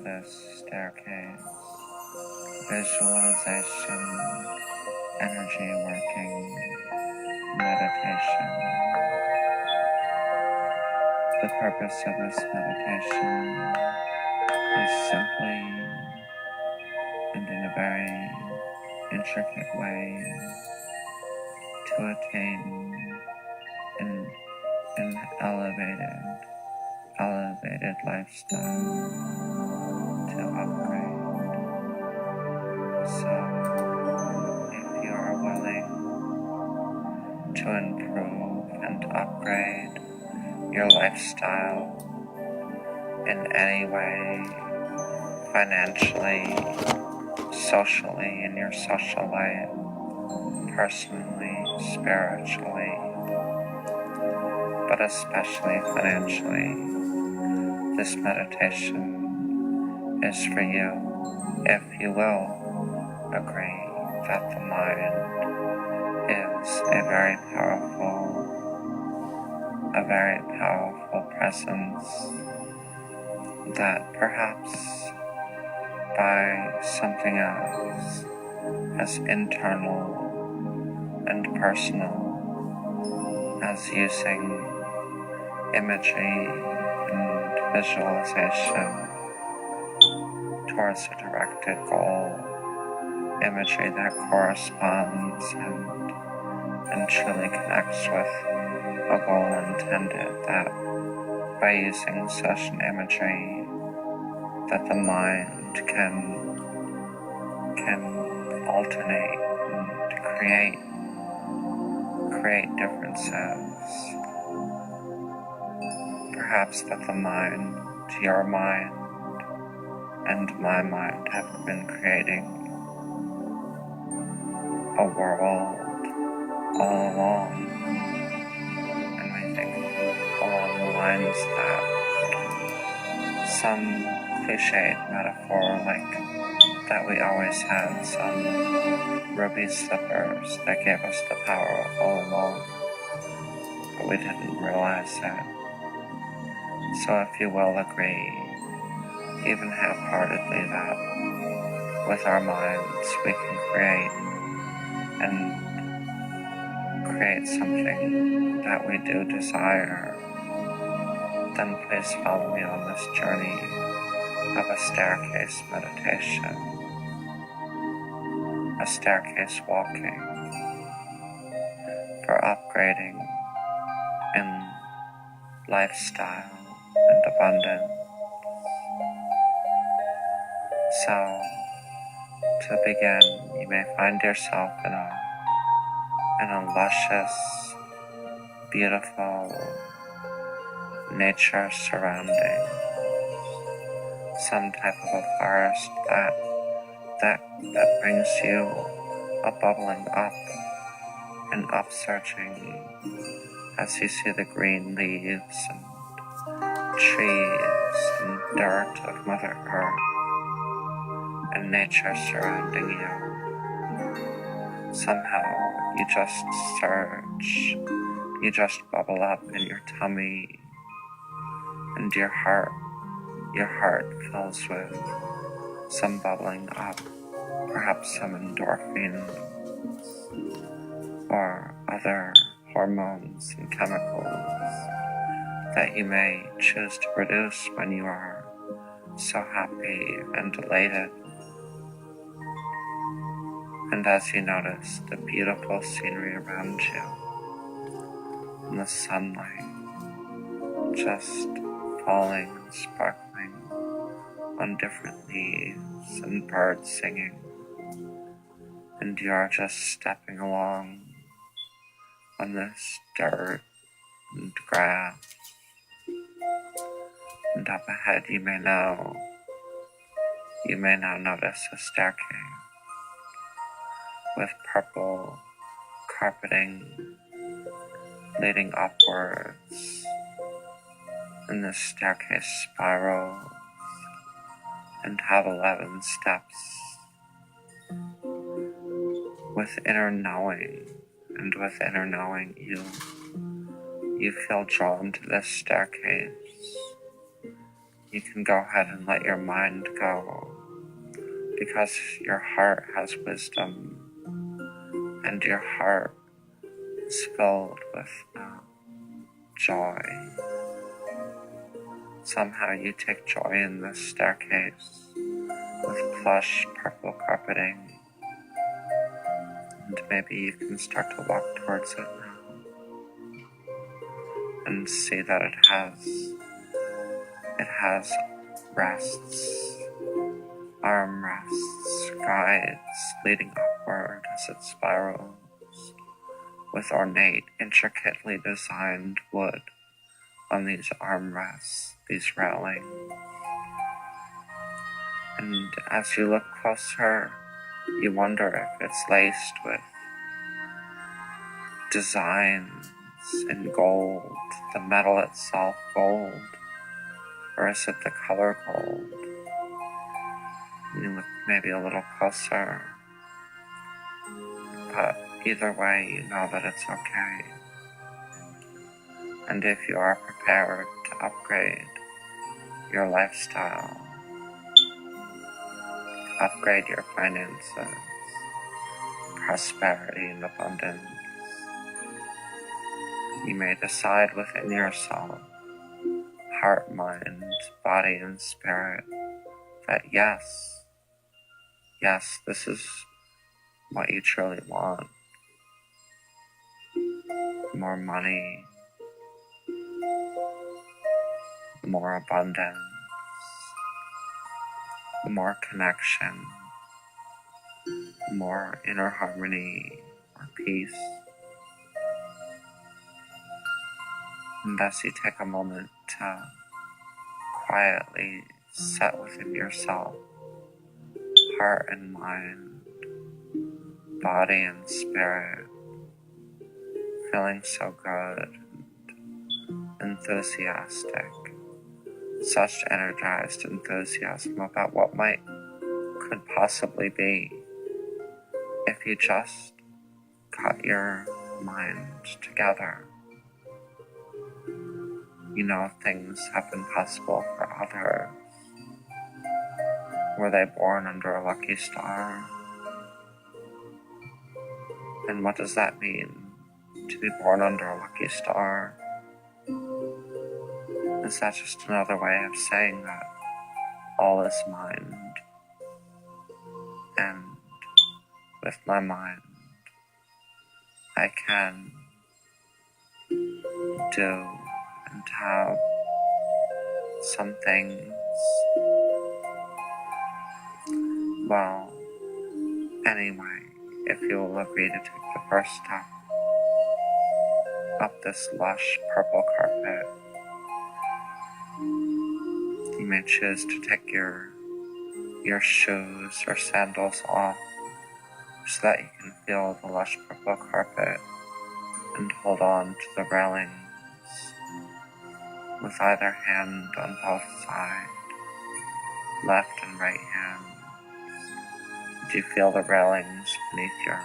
this staircase, visualization, energy working, meditation. The purpose of this meditation is simply and in a very intricate way to attain an elevated lifestyle, to upgrade. So if you are willing to improve and upgrade your lifestyle in any way, financially, socially, in your social life, personally, spiritually, but especially financially, this meditation is for you if you will agree that the mind is a very powerful presence that perhaps by something else as internal and personal as using imagery and visualization towards a directed goal, imagery that corresponds and truly connects with a goal intended, that by using such an imagery that the mind can alternate and create differences. Perhaps that the mind, your mind, and my mind have been creating a world all along, and we think along the lines that some cliched metaphor like that we always had some ruby slippers that gave us the power all along, but we didn't realize that. So if you will agree, even half-heartedly, that with our minds we can create something that we do desire, then please follow me on this journey of a staircase meditation, a staircase walking for upgrading in lifestyle and abundance. So, to begin, you may find yourself in a luscious, beautiful nature surrounding, some type of a forest that brings you a bubbling up and upsurging as you see the green leaves and trees and dirt of Mother Earth and nature surrounding you. Somehow you just surge, you just bubble up in your tummy, and your heart fills with some bubbling up, perhaps some endorphins or other hormones and chemicals that you may choose to produce when you are so happy and elated. And as you notice the beautiful scenery around you, and the sunlight just falling and sparkling on different leaves and birds singing, and you are just stepping along on this dirt and grass, and up ahead you may now notice a staircase with purple carpeting leading upwards, and this staircase spirals and have 11 steps. With inner knowing, and with inner knowing you feel drawn to this staircase, you can go ahead and let your mind go, because your heart has wisdom and your heart is filled with joy. Somehow you take joy in this staircase with plush purple carpeting, and maybe you can start to walk towards it now and see that it has rests, arm rests, guides leading upward as it spirals, with ornate, intricately designed wood on these armrests, these railings. And as you look closer, you wonder if it's laced with designs in gold, the metal itself gold, or is it the color gold? You look maybe a little closer, but either way, you know that it's okay. And if you are prepared to upgrade your lifestyle, upgrade your finances, prosperity and abundance, you may decide within yourself, heart, mind, body, and spirit, that yes, this is what you truly want. More money, more abundance, more connection, more inner harmony or peace. And as you take a moment to quietly set within yourself, heart and mind, body and spirit, feeling so good and enthusiastic, such energized enthusiasm about what could possibly be if you just got your mind together. You know, things have been possible for others. Were they born under a lucky star? And what does that mean, to be born under a lucky star? Is that just another way of saying that all is mind, and with my mind, I can do and have some things? Well, anyway, if you will agree to take the first step up this lush purple carpet, you may choose to take your shoes or sandals off so that you can feel the lush purple carpet and hold on to the railings with either hand on both sides, left and right hand. Do you feel the railings beneath your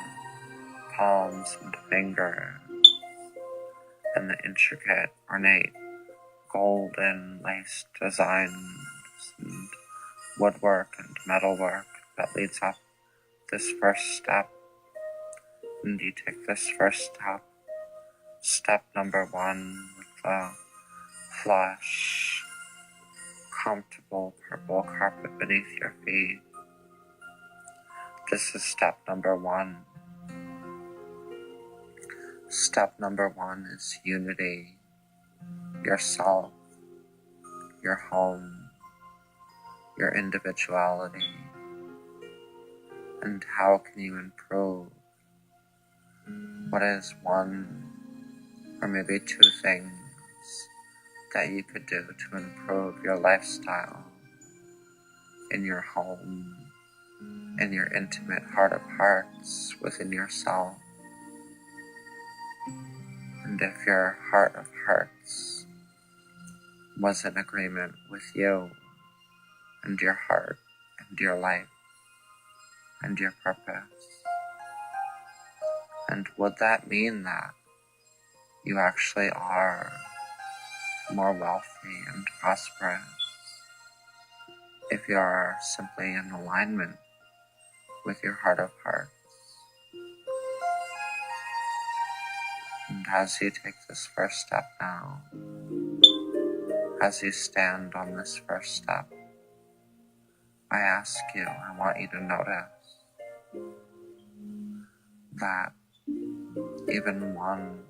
palms and fingers, and the intricate, ornate, golden laced designs and woodwork and metalwork that leads up this first step? And you take this first step number 1, with the plush, comfortable purple carpet beneath your feet. This is step number 1. Step number 1 is unity, yourself, your home, your individuality, and how can you improve what is one or maybe 2 things that you could do to improve your lifestyle in your home, in your intimate heart of hearts within yourself. And if your heart of hearts was in agreement with you and your heart and your life and your purpose, and would that mean that you actually are more wealthy and prosperous if you are simply in alignment with your heart of hearts. And as you take this first step now, as you stand on this first step, I ask you, I want you to notice that even one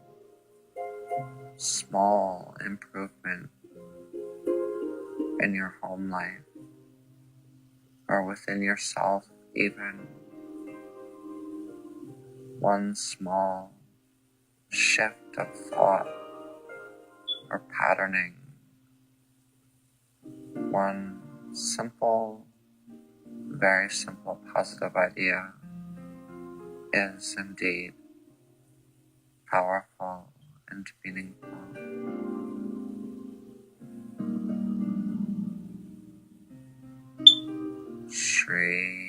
small improvement in your home life or within yourself, even one small shift of thought or patterning, one simple, very simple positive idea is indeed powerful and meaningful. Shri.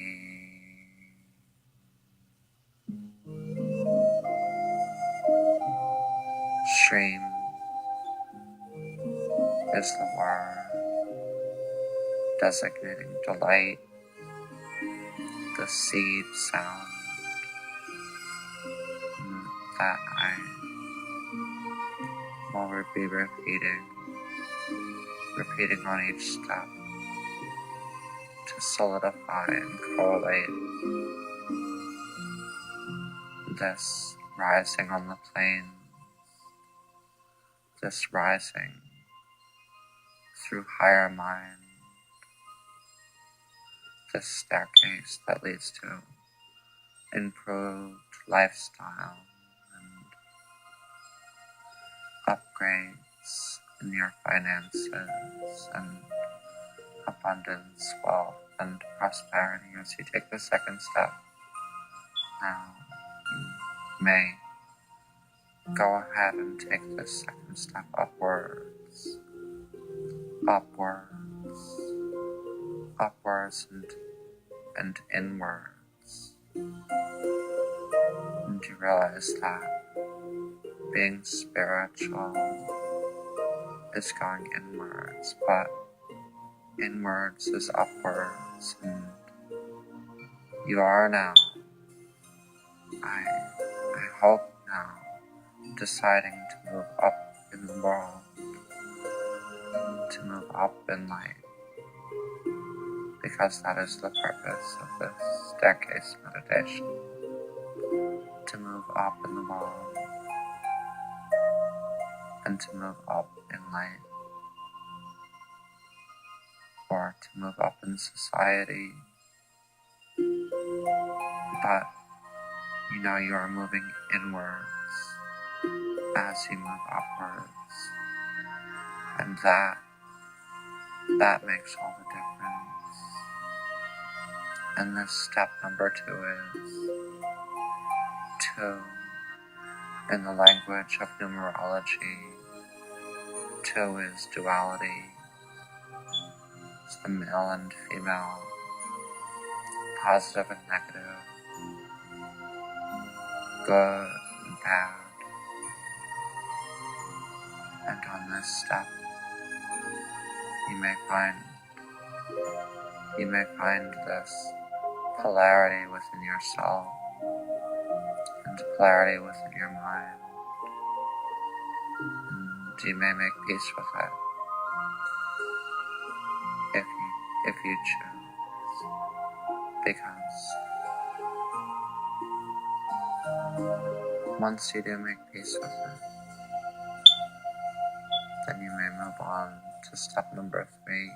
Stream is the word designating delight, the seed sound that I will be repeating on each step to solidify and correlate this rising on the plane, this rising through higher mind, this staircase that leads to improved lifestyle and upgrades in your finances and abundance, wealth, and prosperity. As you take the second step, now you may go ahead and take this second step upwards, upwards, upwards, and inwards. And you realize that being spiritual is going inwards, but inwards is upwards, and you are now, I hope now, deciding to move up in the world, to move up in light, because that is the purpose of this staircase meditation, to move up in the world and to move up in light, or to move up in society. But you know you are moving inwards as you move upwards, and that makes all the difference. And this step number 2 is 2 in the language of numerology. 2 is duality. It's the male and female, positive and negative, good and bad. And on this step, you may find this polarity within yourself and polarity within your mind. And you may make peace with it if you choose, because once you do make peace with it, then you may move on to step number 3.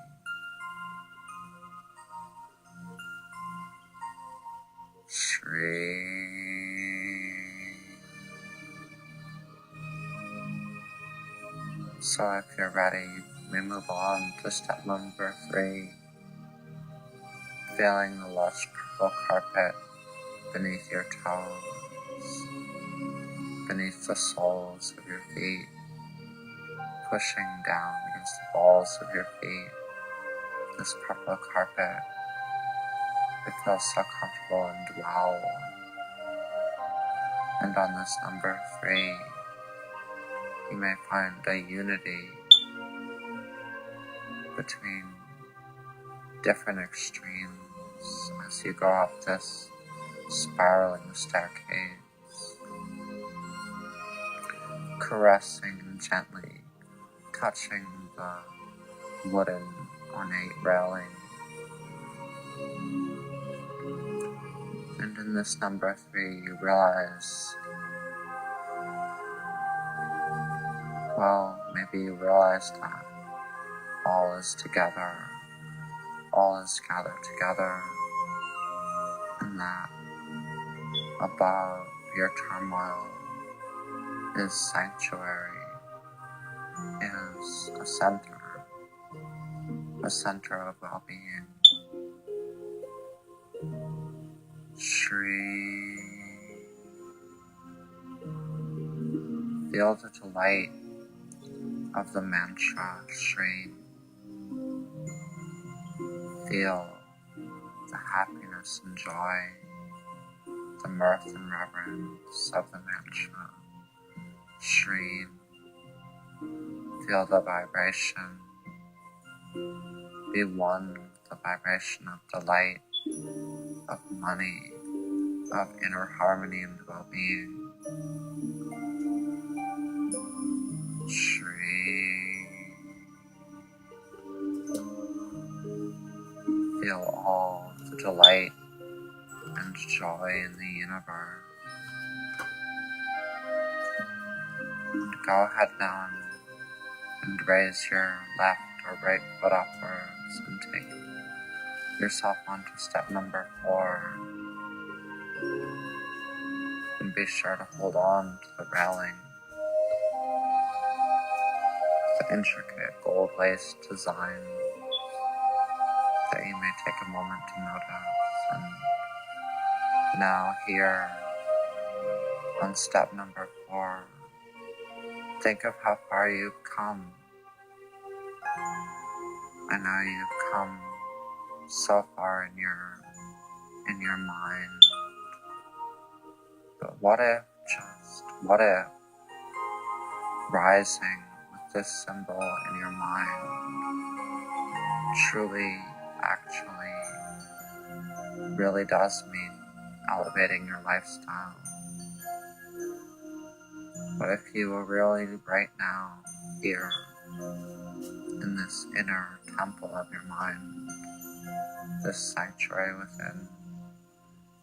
Shri. So if you're ready, you may move on to step number 3, feeling the lush purple carpet beneath your toes, beneath the soles of your feet, pushing down against the balls of your feet. This purple carpet, it feels so comfortable and well. And on this number 3, you may find a unity between different extremes as you go up this spiraling staircase, caressing and gently touching the wooden ornate railing. And in this number 3, you realize, maybe you realize that all is together, all is gathered together, and that above your turmoil is sanctuary, is a center of well-being. Shri. Feel the delight of the mantra Shri. Feel the happiness and joy, the mirth and reverence of the mantra Shri. Feel the vibration. Be one with the vibration of delight, of money, of inner harmony and well-being. Shri. Feel all the delight and joy in the universe. And go ahead now and raise your left or right foot upwards and take yourself onto step number 4. And be sure to hold on to the railing, the intricate gold lace design that you may take a moment to notice. And now here on step number 4, think of how far you've come. I know you've come so far in your mind, but what if rising with this symbol in your mind truly, actually, really does mean elevating your lifestyle? What if you were really right now, here, in this inner temple of your mind, this sanctuary within,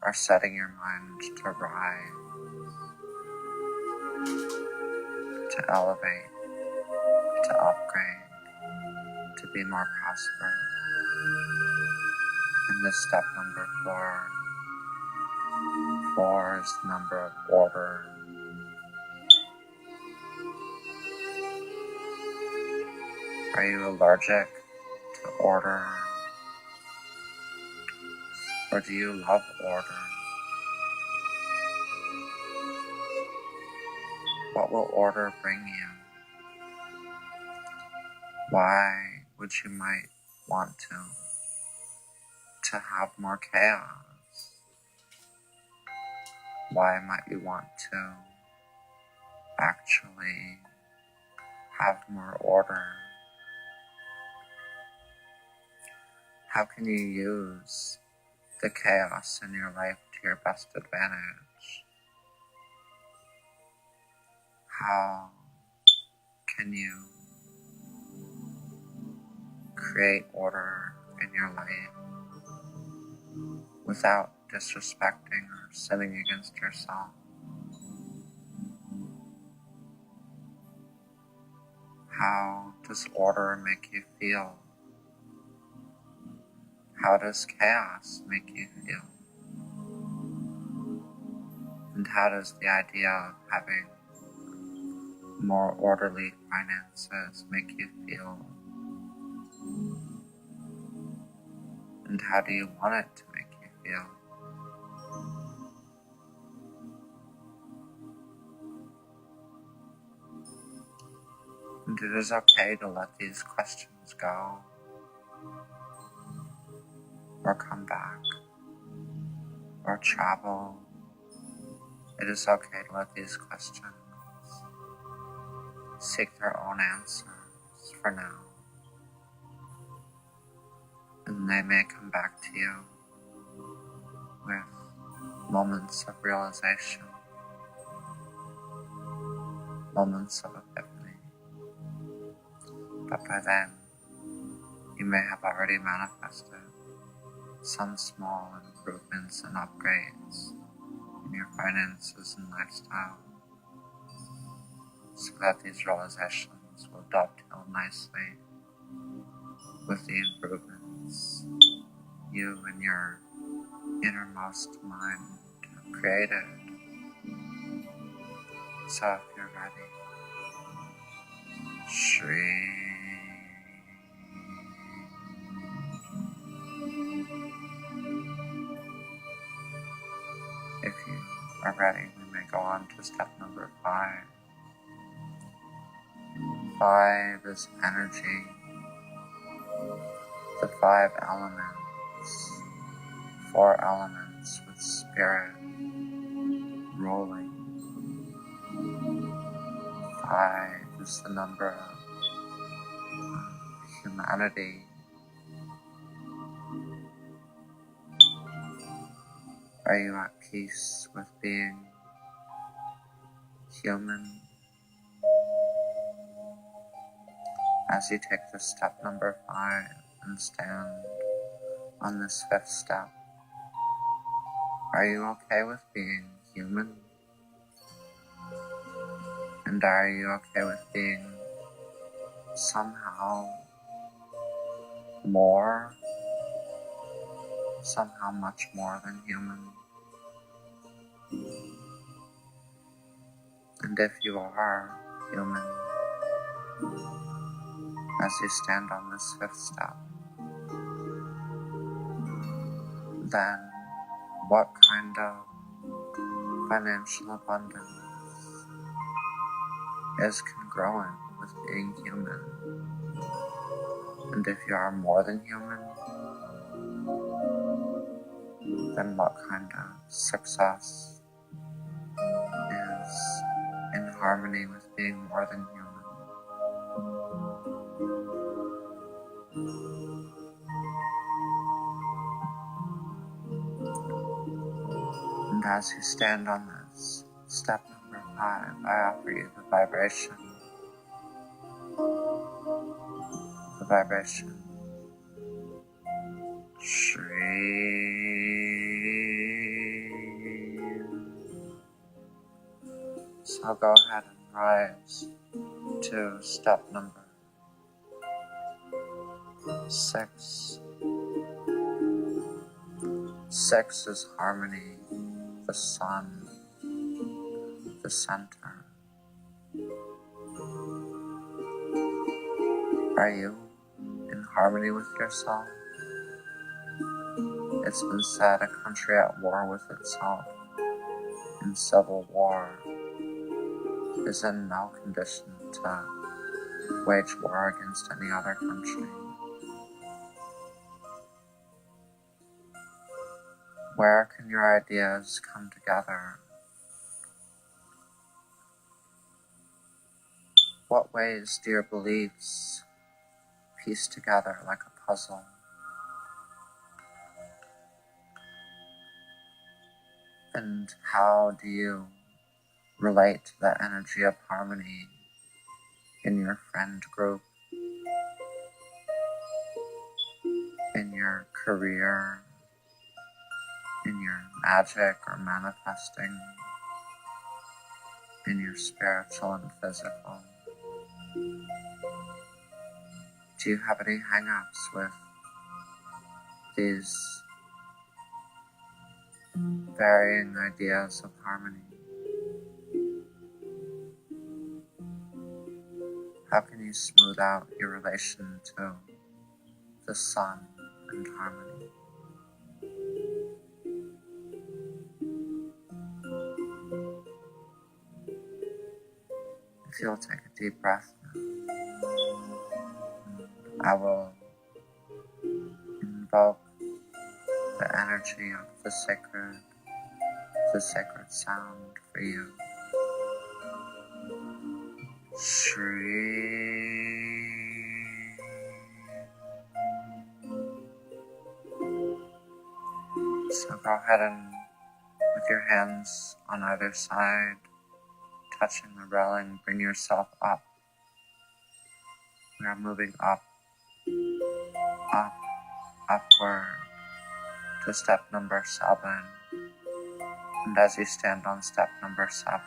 are setting your mind to rise, to elevate, to upgrade, to be more prosperous? In this step number 4, 4 is the number of order. Are you allergic to order? Or do you love order? What will order bring you? Why would you might want to have more chaos? Why might you want to actually have more order? How can you use the chaos in your life to your best advantage? How can you create order in your life without disrespecting or sinning against yourself? How does order make you feel? How does chaos make you feel? And how does the idea of having more orderly finances make you feel? And how do you want it to make you feel? And it is okay to let these questions go, or come back, or travel. It is okay to let these questions seek their own answers for now. and they may come back to you with moments of realization, moments of epiphany, but by then you may have already manifested some small improvements and upgrades in your finances and lifestyle, so that these realizations will dovetail nicely with the improvements you and your innermost mind have created. So if you're ready, Shri. If you are ready, we may go on to step number 5. 5 is energy, the 5 elements, 4 elements with spirit rolling. 5 is the number of humanity. Are you at peace with being human? As you take this step number 5 and stand on this 5th step, are you okay with being human? And are you okay with being somehow more, somehow much more than human? And if you are human, as you stand on this 5th step, then what kind of financial abundance is congruent with being human? And if you are more than human, then what kind of success is in harmony with being more than human? And as you stand on this step number 5, I offer you the vibration Shri. So go ahead and rise to step number 6. 6 is harmony, the sun, the center. Are you in harmony with yourself? It's been said a country at war with itself in civil war is in no condition to wage war against any other country. Where can your ideas come together? What ways do your beliefs piece together like a puzzle? And how do you relate to the energy of harmony in your friend group, in your career, in your magic or manifesting, in your spiritual and physical? Do you have any hang-ups with these varying ideas of harmony? How can you smooth out your relation to the sun and harmony? If you'll take a deep breath now, I will invoke the energy of the sacred sound for you. Shri. Go ahead and, with your hands on either side, touching the railing, bring yourself up. We are moving up, up, upward to step number 7. And as you stand on step number 7,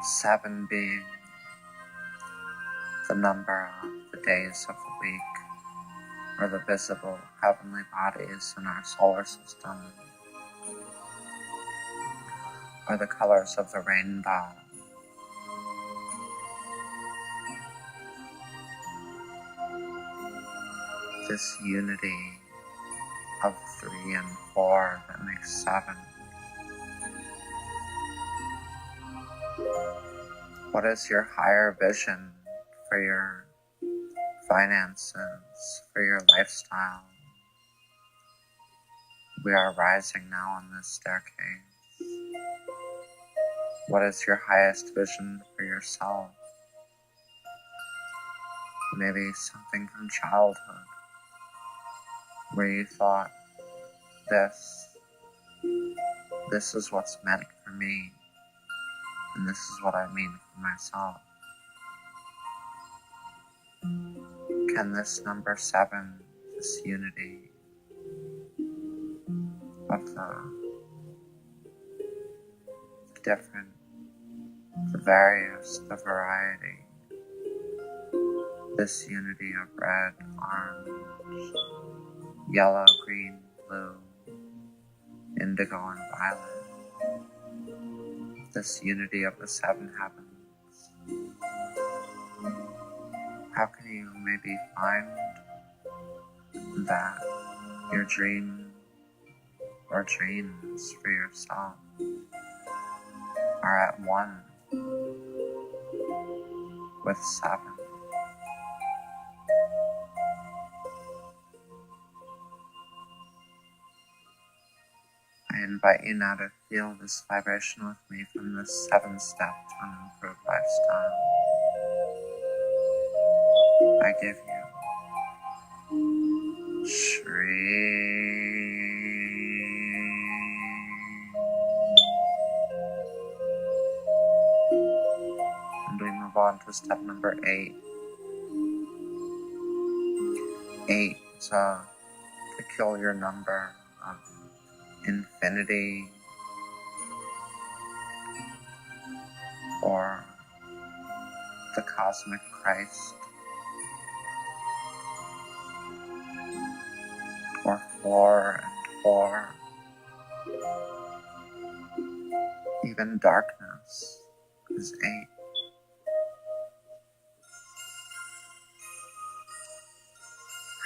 7 being the number of the days of the week, or the visible heavenly bodies in our solar system, or the colors of the rainbow. This unity of 3 and 4 that makes 7. What is your higher vision for your finances, for your lifestyle? We are rising now on this staircase. What is your highest vision for yourself? Maybe something from childhood, where you thought, this is what's meant for me, and this is what I mean for myself. Can this number 7, this unity of the different, the various, the variety, this unity of red, orange, yellow, green, blue, indigo, and violet, this unity of the 7 heavens. How can you maybe find that your dream or dreams for yourself are at one with 7? I invite you now to feel this vibration with me from this 7-step to an improved lifestyle. I give you Shri. And we move on to step number 8. 8 is a peculiar number of infinity, or the cosmic Christ, or 4 and 4. Even darkness is 8.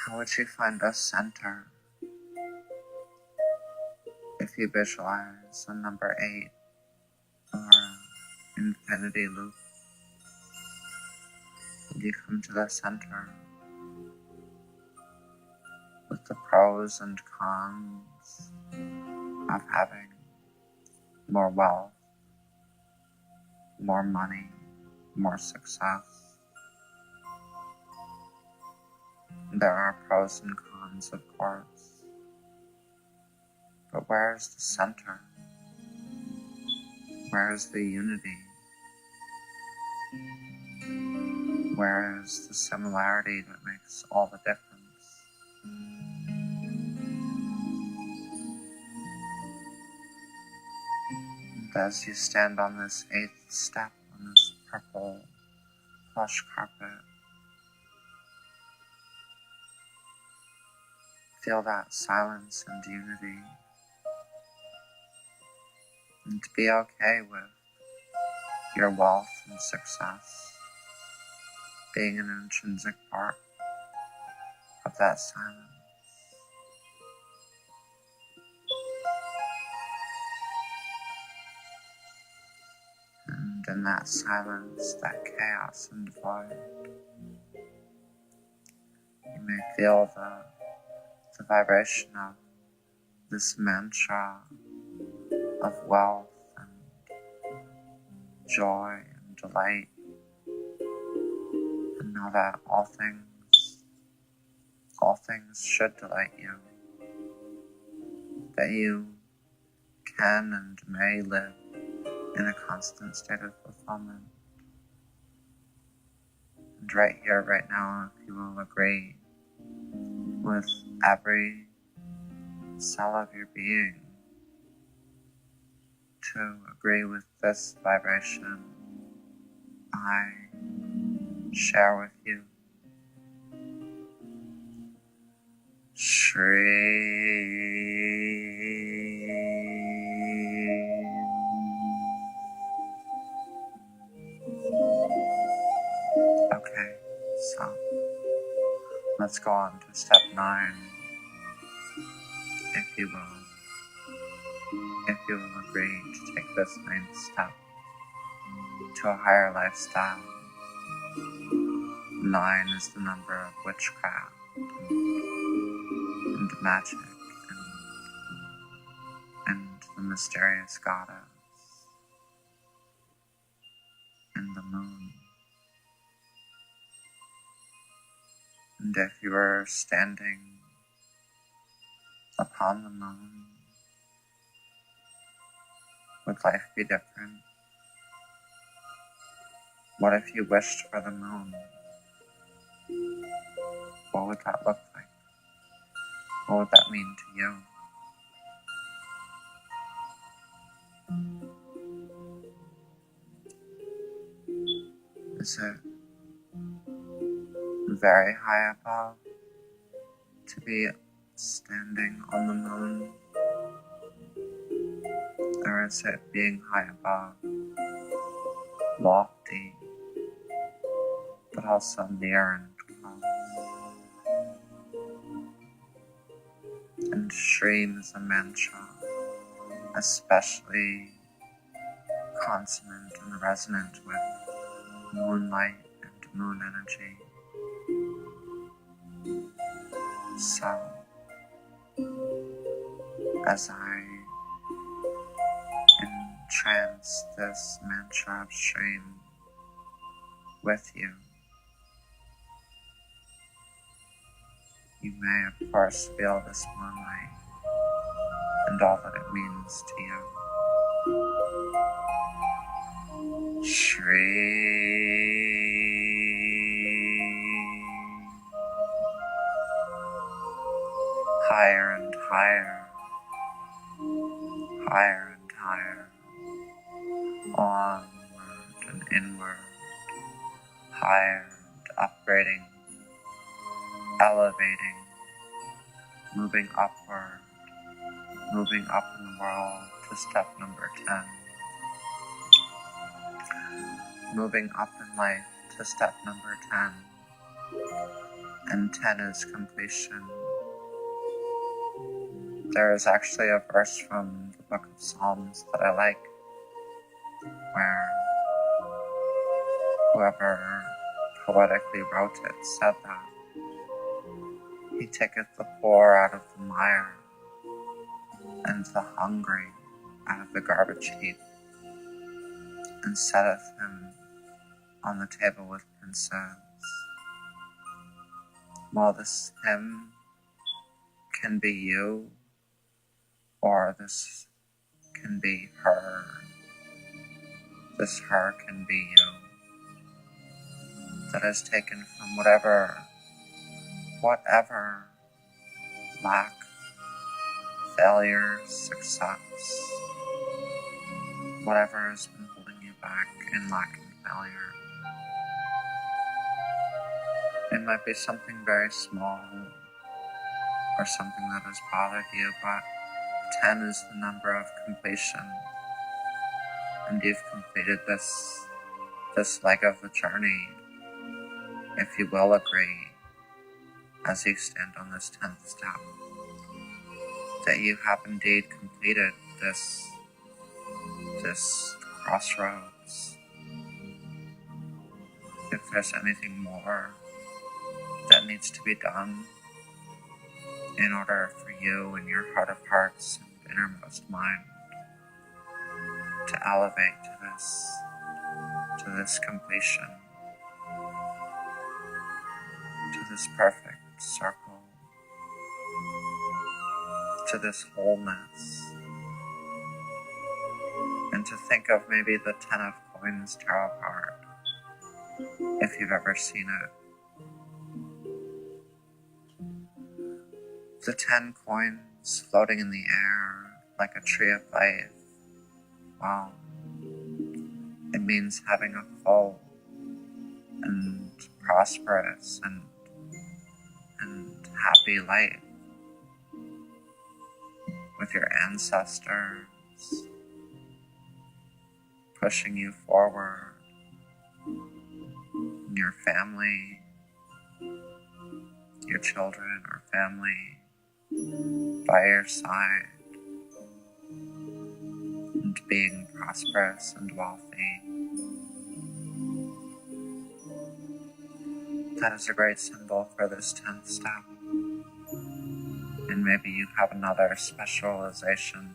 How would you find a center if you visualize a number 8 or an infinity loop? And you come to the center with the pros and cons of having more wealth, more money, more success. There are pros and cons, of course, but where's the center? Where's the unity? Where is the similarity that makes all the difference? And as you stand on this 8th step, on this purple plush carpet, feel that silence and unity. And to be okay with your wealth and success being an intrinsic part of that silence. And in that silence, that chaos and void, you may feel the vibration of this mantra of wealth and joy and delight. And know that all things all things should delight you, that you can and may live in a constant state of fulfillment. And right here, right now, if you will agree with every cell of your being to agree with this vibration I share with you. Okay, so let's go on to step 9, if you will. If you will agree to take this 9th step to a higher lifestyle. 9 is the number of witchcraft and magic and the mysterious goddess and the moon. And if you were standing upon the moon, would life be different? What if you wished for the moon? What would that look like? What would that mean to you? Is it very high above to be standing on the moon? Or is it being high above, lofty, but also near and close? And Shreem is a mantra, especially consonant and resonant with moonlight and moon energy. So, as I entrance this mantra of Shreem with you, you may of course feel this moonlight and all that it means to you. Shreem. Higher and higher, higher and higher, onward and inward, higher and upgrading, elevating, moving upward, moving up in the world to step number 10. Moving up in life to step number 10. And 10 is completion. There is actually a verse from the book of Psalms that I like, where whoever poetically wrote it said that he taketh the poor out of the mire and the hungry out of the garbage heap, and setteth him on the table with princes. While this him can be you, or this can be her, this her can be you, that is taken from whatever lack, failure, success, whatever has been holding you back in lack and failure. It might be something very small or something that has bothered you, but 10 is the number of completion, and you've completed this leg of the journey, if you will agree, as you stand on this 10th step, that you have indeed completed this crossroads. If there's anything more that needs to be done in order for you in your heart of hearts and innermost mind to elevate to this completion, to this perfect circle to this wholeness, and to think of maybe the 10 of Coins tarot card, if you've ever seen it. The 10 coins floating in the air like a tree of life. Wow. It means having a full and prosperous and happy life with your ancestors pushing you forward, and your family, your children or family by your side, and being prosperous and wealthy. That is a great symbol for this 10th step. And maybe you have another specialization,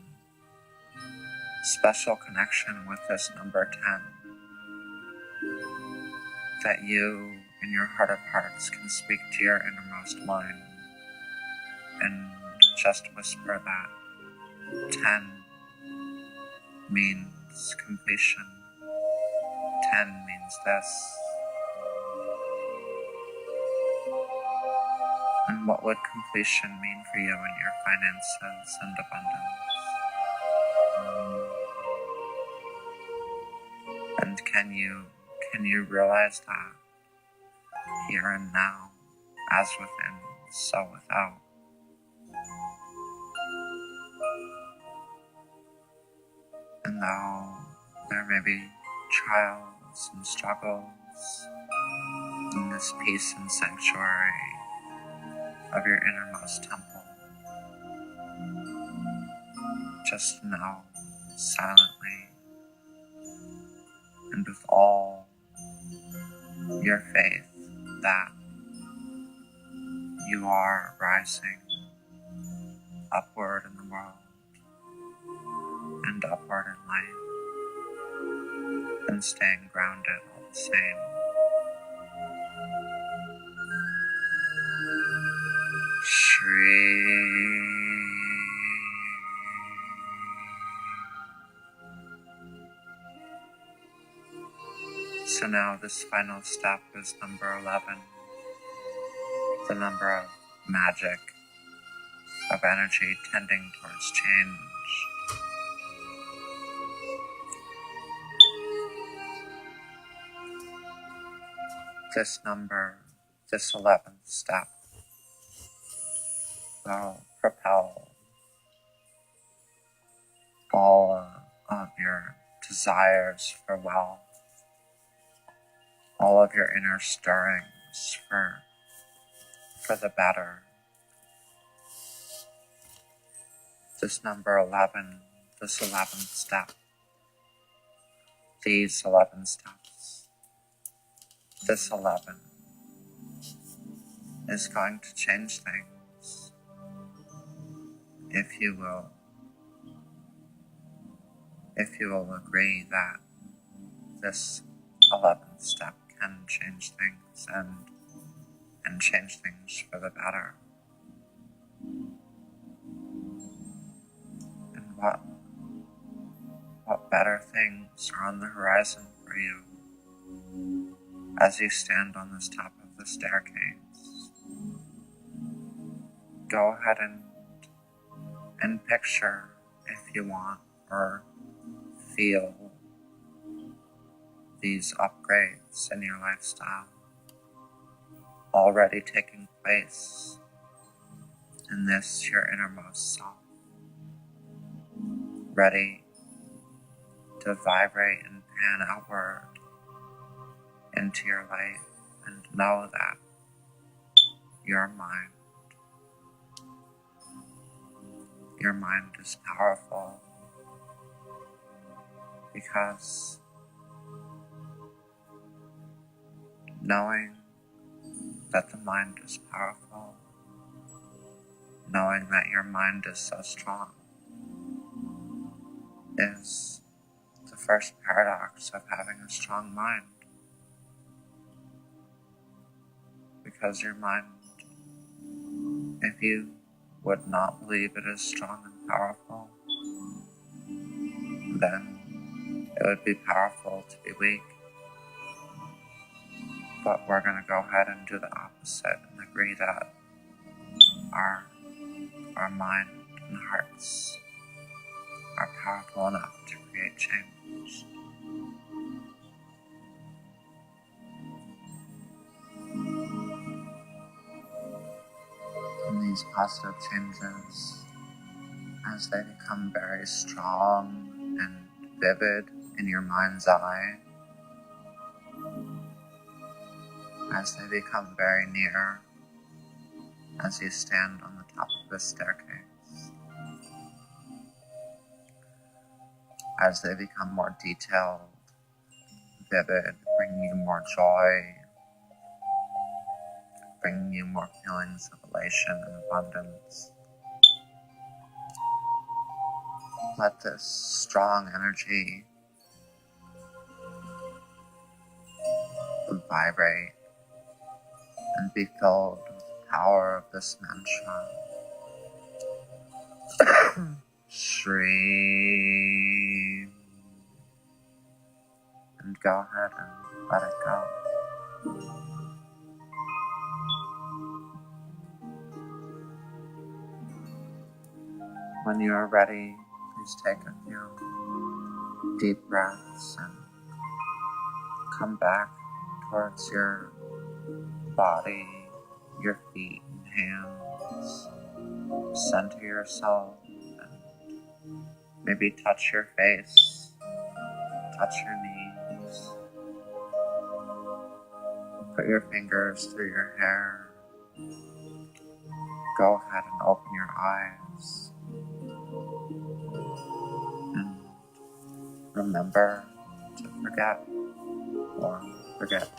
special connection with this number 10, that you, in your heart of hearts, can speak to your innermost mind and just whisper that 10 means completion. 10 means this. And what would completion mean for you in your finances and abundance? And can you realize that here and now, as within, so without? And though there may be trials and struggles in this peace and sanctuary of your innermost temple, just know silently and with all your faith that you are rising upward in the world and upward in life, and staying grounded all the same. Shri. So now this final step is number 11, the number of magic, of energy tending towards change. This number, this 11th step, will propel all of your desires for wealth, all of your inner stirrings for the better. This number 11, this 11th step, these 11 steps, this 11 is going to change things, if you will agree that this 11th step can change things and change things for the better. And what better things are on the horizon for you as you stand on this top of the staircase? Go ahead and picture, if you want, or feel these upgrades in your lifestyle already taking place in this, your innermost self, ready to vibrate and pan outward into your life, and know that your mind is powerful, because knowing that the mind is powerful, knowing that your mind is so strong, is the first paradox of having a strong mind. Because your mind, if you would not believe it is strong and powerful, then it would be powerful to be weak. But we're going to go ahead and do the opposite and agree that our mind and hearts are powerful enough to create change. And these positive changes, as they become very strong and vivid in your mind's eye, as they become very near, as you stand on the top of the staircase, as they become more detailed, vivid, bringing you more joy, bringing you more feelings of elation and abundance. Let this strong energy vibrate and be filled with the power of this mantra. Shri. And go ahead and let it go. When you are ready, please take a few deep breaths and come back towards your body, your feet and hands. Center yourself and maybe touch your face, touch your knees. Put your fingers through your hair. Go ahead and open your eyes. And remember to forget or forget.